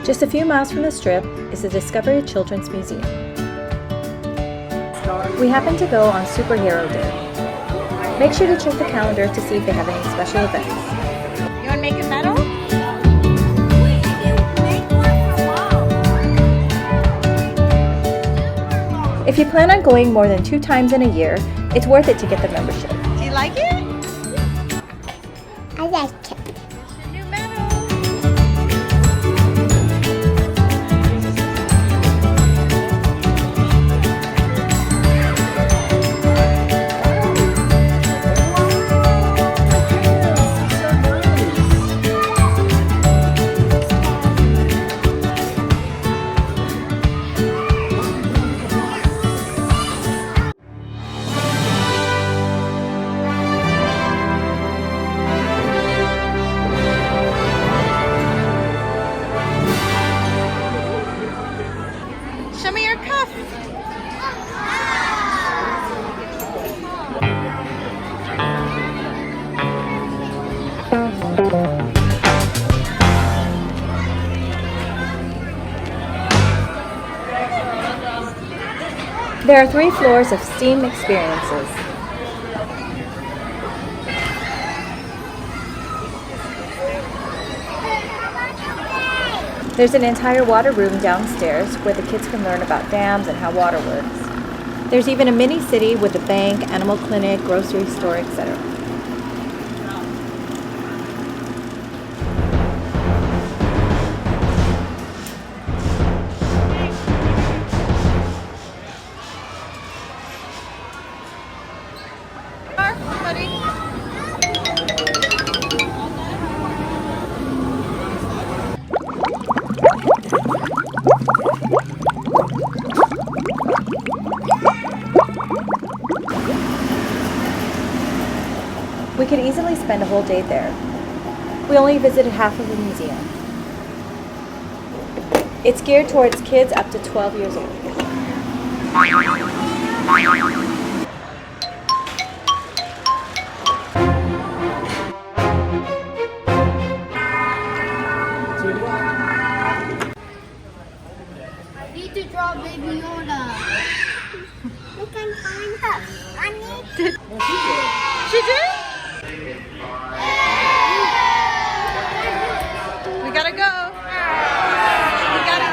Just a few miles from the Strip is the Discovery Children's Museum. We happened to go on Superhero Day. Make sure to check the calendar to see if they have any special events. You want to make it metal? If you plan on going more than 2 times in a year, it's worth it to get the membership. Do you like it? I like it. New metal. Show me your cuff. There are 3 floors of STEAM experiences. There's an entire water room downstairs where the kids can learn about dams and how water works. There's even a mini city with a bank, animal clinic, grocery store, etc. We could easily spend a whole day there. We only visited half of the museum. It's geared towards kids up to 12 years old. I need to draw Baby Yoda. We can find her. I need to. She did? We gotta go. We gotta.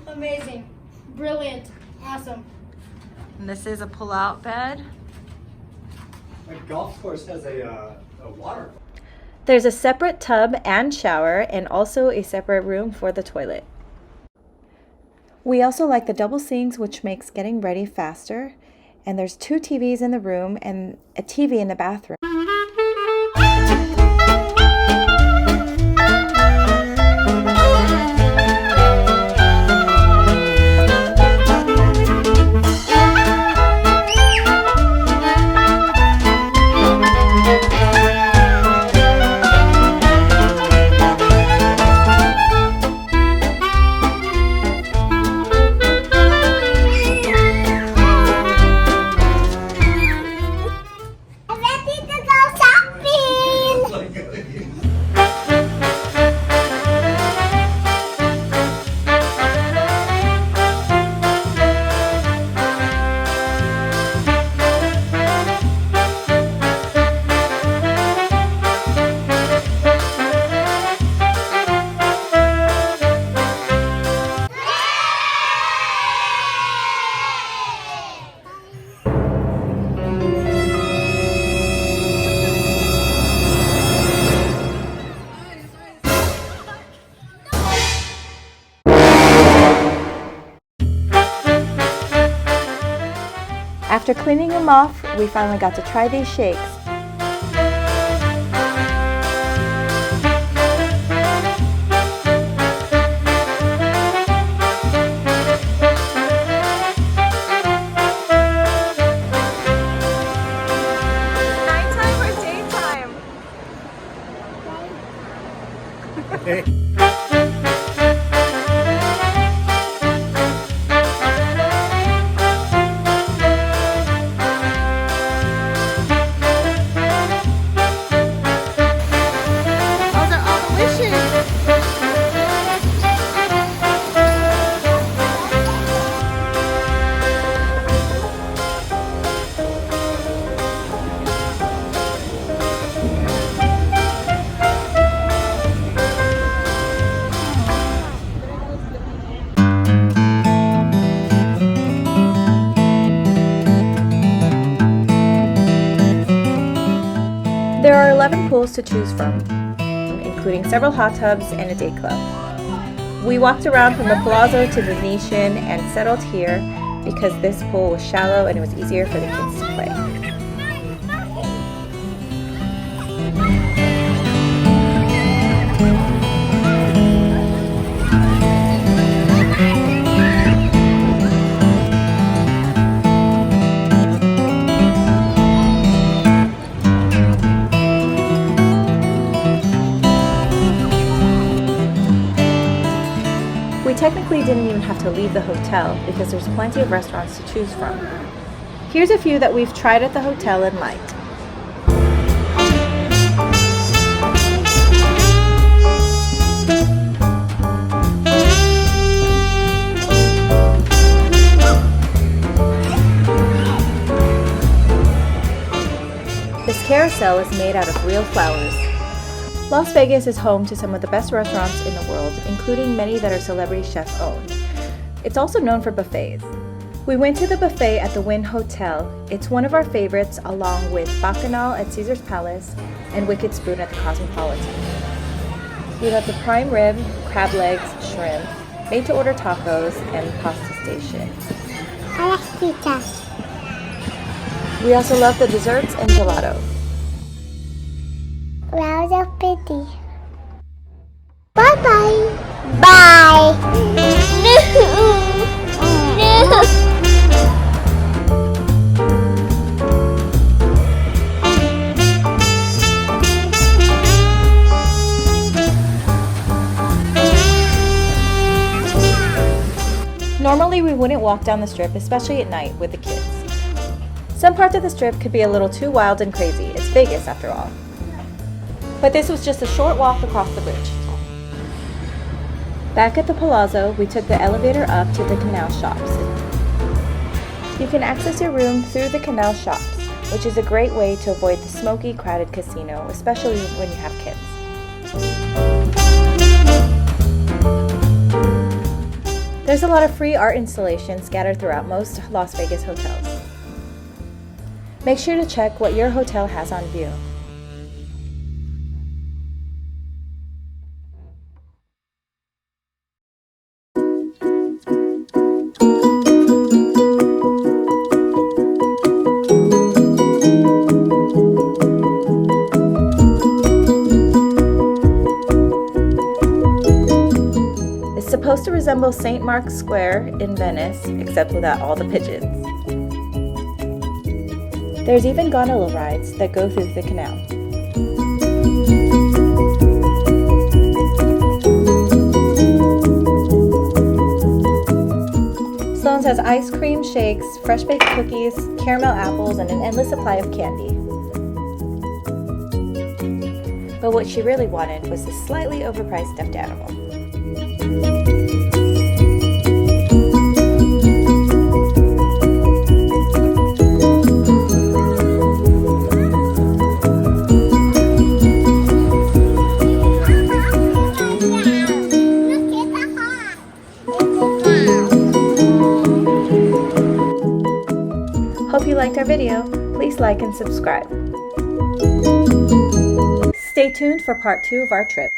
Amazing. Brilliant. Awesome. And this is a pull-out bed. A golf course has a water. There's a separate tub and shower and also a separate room for the toilet. We also like the double sinks, which makes getting ready faster. And there's 2 TVs in the room and a TV in the bathroom. After cleaning them off, we finally got to try these shakes. Those are all the wishes. There are 11 pools to choose from, including several hot tubs and a day club. We walked around from the Palazzo to the Venetian and settled here because this pool was shallow and it was easier for the kids to play. We technically didn't even have to leave the hotel because there's plenty of restaurants to choose from. Here's a few that we've tried at the hotel and liked. This carousel is made out of real flowers. Las Vegas is home to some of the best restaurants in the world, including many that are celebrity chef owned. It's also known for buffets. We went to the buffet at the Wynn Hotel. It's one of our favorites, along with Bacchanal at Caesar's Palace and Wicked Spoon at the Cosmopolitan. We got the prime rib, crab legs, shrimp, made-to-order tacos, and pasta station. I like pizza. We also love the desserts and gelato. Wow, so pretty. Bye-bye. Bye. No. No. Normally we wouldn't walk down the strip, especially at night with the kids. Some parts of the strip could be a little too wild and crazy. It's Vegas after all. But this was just a short walk across the bridge. Back at the Palazzo, we took the elevator up to the canal shops. You can access your room through the canal shops, which is a great way to avoid the smoky, crowded casino, especially when you have kids. There's a lot of free art installations scattered throughout most Las Vegas hotels. Make sure to check what your hotel has on view. It's supposed to resemble St. Mark's Square in Venice, except without all the pigeons. There's even gondola rides that go through the canal. Sloan's has ice cream shakes, fresh baked cookies, caramel apples, and an endless supply of candy. But what she really wanted was this slightly overpriced stuffed animal. Hope you liked our video. Please like and subscribe. Stay tuned for part 2 of our trip.